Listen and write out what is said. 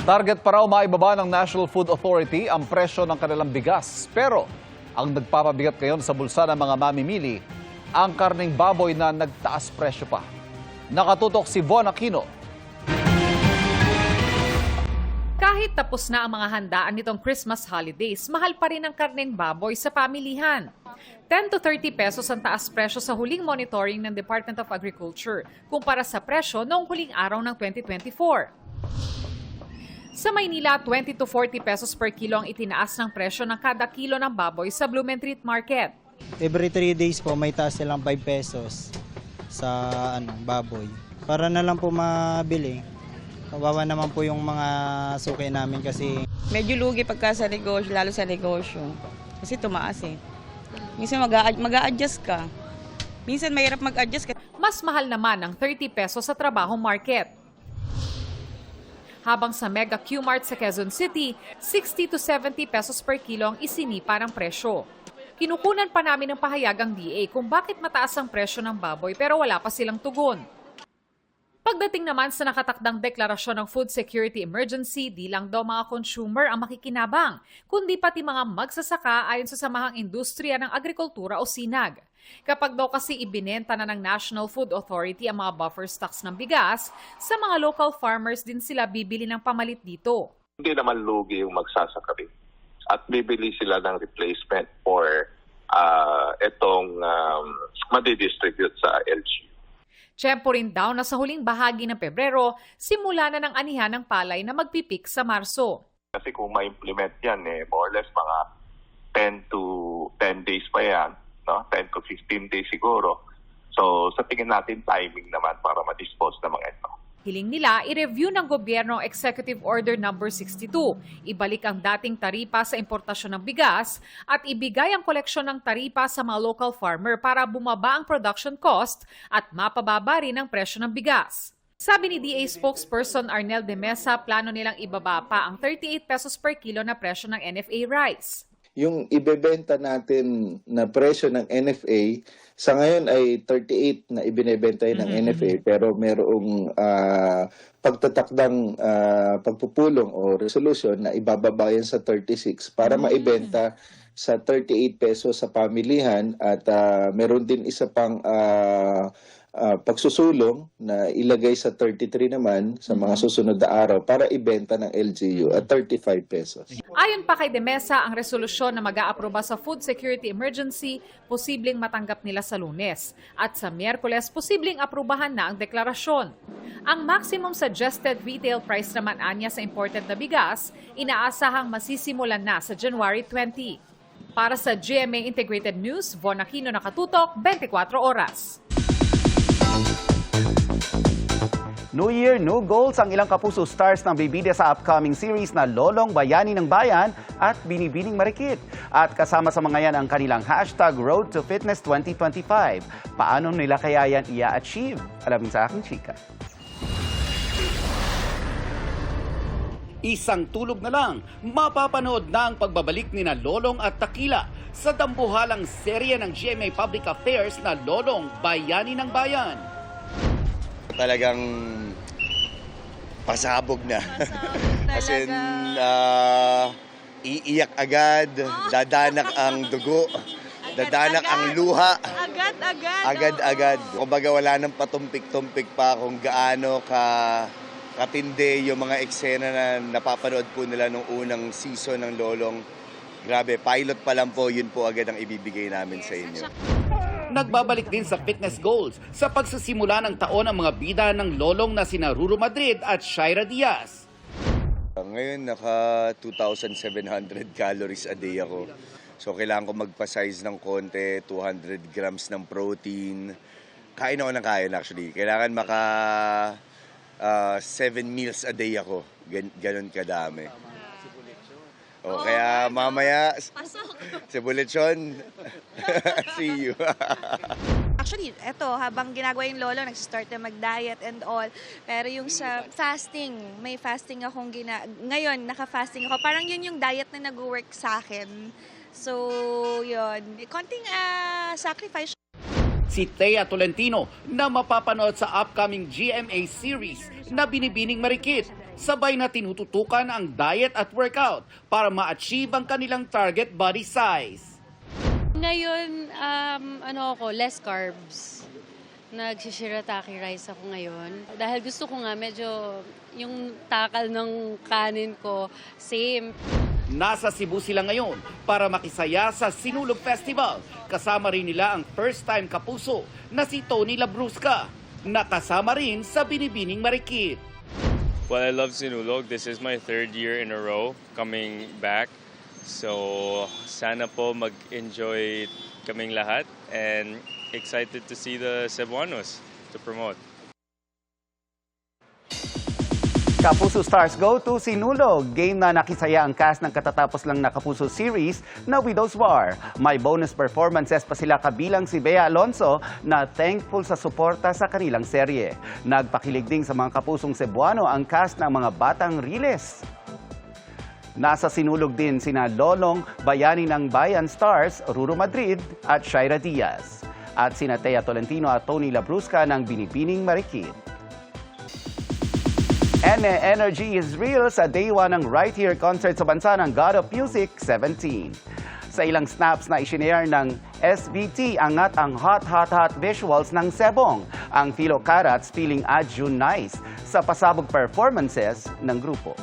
Target pa raw maibaba ng National Food Authority ang presyo ng kanilang bigas. Pero ang nagpapabigat ngayon sa bulsa ng mga mamimili, ang karneng baboy na nagtaas presyo pa. Nakatutok si Von Aquino. Kahit tapos na ang mga handaan nitong Christmas holidays, mahal pa rin ang karneng baboy sa pamilihan. 10 to 30 pesos ang taas presyo sa huling monitoring ng Department of Agriculture kumpara sa presyo noong huling araw ng 2024. Sa Maynila, 20 to 40 pesos per kilo ang itinaas ng presyo ng kada kilo ng baboy sa Blumentritt Market. Every 3 days po may taas silang 5 pesos sa baboy. Para na lang po mabili. Kawawa naman po yung mga suki namin kasi medyo lugi pagka sa negosyo, lalo sa negosyo. Kasi tumaas eh. Minsan mag-a-adjust ka. Minsan mahirap mag-adjust ka. Mas mahal naman ang 30 pesos sa trabahong market. Habang sa Mega Q-Mart sa Quezon City, 60 to 70 pesos per kilo ang isinipa ng presyo. Kinukunan pa namin ng pahayag ang DA kung bakit mataas ang presyo ng baboy pero wala pa silang tugon. Pagdating naman sa nakatakdang deklarasyon ng food security emergency, di lang daw mga consumer ang makikinabang, kundi pati mga magsasaka ayon sa Samahang Industriya ng Agrikultura o SINAG. Kapag daw kasi ibinenta na ng National Food Authority ang mga buffer stocks ng bigas, sa mga local farmers din sila bibili ng pamalit dito. Hindi naman lugi yung magsasaka rin. At bibili sila ng replacement for itong madidistribute sa LGU. Tiyempo rin daw na sa huling bahagi ng Pebrero, simula na ng anihan ng palay na magpipik sa Marso. Kasi kung ma-implement yan, more or less mga 10 to 10 days pa yan, no? 10 to 15 days siguro. So sa tingin natin timing naman para ma-dispose ng mga ito. Hiling nila, i-review ng gobyerno ang Executive Order No. 62, ibalik ang dating taripa sa importasyon ng bigas at ibigay ang koleksyon ng taripa sa mga local farmer para bumaba ang production cost at mapababa rin ang presyo ng bigas. Sabi ni DA spokesperson Arnel de Mesa, plano nilang ibaba pa ang 38 pesos per kilo na presyo ng NFA rice. Yung ibebenta natin na presyo ng NFA, sa ngayon ay 38 na ibinebenta ng NFA pero merong pagtatakdang pagpupulong o resolution na ibababa yan sa 36 para maibenta sa 38 pesos sa pamilihan at meron din isa pang pagsusulong na ilagay sa 33 naman sa mga susunod na araw para ibenta ng LGU at 35 pesos. Ayon pa kay De Mesa, ang resolusyon na mag-aaproba sa food security emergency posibleng matanggap nila sa Lunes at sa Miyerkules posibleng aprubahan na ang deklarasyon. Ang maximum suggested retail price naman anya sa imported na bigas, inaasahang masisimulan na sa January 20. Para sa GMA Integrated News, Von Aquino, nakatutok, 24 oras. New Year, new goals ang ilang kapuso stars ng bibida sa upcoming series na Lolong Bayani ng Bayan at Binibining Marikit. At kasama sa mga yan ang kanilang hashtag Road to Fitness 2025. Paano nila kaya yan i-achieve? Alamin sa aking chika. Isang tulog na lang, mapapanood na ang pagbabalik ni na Lolong at Takila sa dambuhalang serye ng GMA Public Affairs na Lolong Bayani ng Bayan. Talagang pasabog na. As in, iiyak agad, dadanak ang dugo, dadanak ang luha. Agad-agad. Kumbaga wala nang patumpik-tumpik pa kung gaano katindi yung mga eksena na napapanood po nila nung unang season ng Lolong. Grabe, pilot pa lang po, yun po agad ang ibibigay namin sa inyo. Nagbabalik din sa fitness goals sa pagsisimula ng taon ang mga bida ng Lolong na sina Ruru Madrid at Shaira Diaz. Ngayon, naka 2,700 calories a day ako. So, kailangan ko magpa-size ng konti, 200 grams ng protein. Kain ako ng kain actually. Kailangan maka 7 meals a day ako. Ganon kadami. O, kaya mamaya, sa Bulechon, see you. Actually, eto, habang ginagawa yung lolo, nagsistart na mag-diet and all. Pero yung sa fasting, may fasting akong ngayon, naka-fasting ako. Parang yun yung diet na nag-work sa akin. So, yun. Konting sacrifice. si Thea Tolentino na mapapanood sa upcoming GMA series na Binibining Marikit. Sabay na tinututukan ang diet at workout para ma-achieve ang kanilang target body size. Ngayon, less carbs. Nagsishirataki rice ako ngayon. Dahil gusto ko nga medyo yung takal ng kanin ko, same. Nasa Cebu sila ngayon para makisaya sa Sinulog Festival. Kasama rin nila ang first-time kapuso na si Tony Labrusca. Nakasama rin sa Binibining Marikit. Well, I love Sinulog. This is my 3rd year in a row coming back. So, sana po mag-enjoy kaming lahat and excited to see the Cebuanos to promote. Kapuso Stars go to Sinulog. Game na nakisaya ang cast ng katatapos lang na Kapuso series na Widow's War. May bonus performances pa sila kabilang si Bea Alonso na thankful sa suporta sa kanilang serye. Nagpakilig din sa mga kapusong Cebuano ang cast ng mga Batang Riles. Nasa Sinulog din sina Lolong Bayani ng Bayan Stars, Ruro Madrid at Shaira Diaz. At sina Thea Tolentino at Tony Labrusca ng Binibining Marikit. Energy is real sa Day 1 ng Right Here concert sa bansa ng God of Music 17. Sa ilang snaps na isinare ng SBT, angat ang hot visuals ng Sebong. Ang Philo Carats feeling Adjun nice sa pasabog performances ng grupo.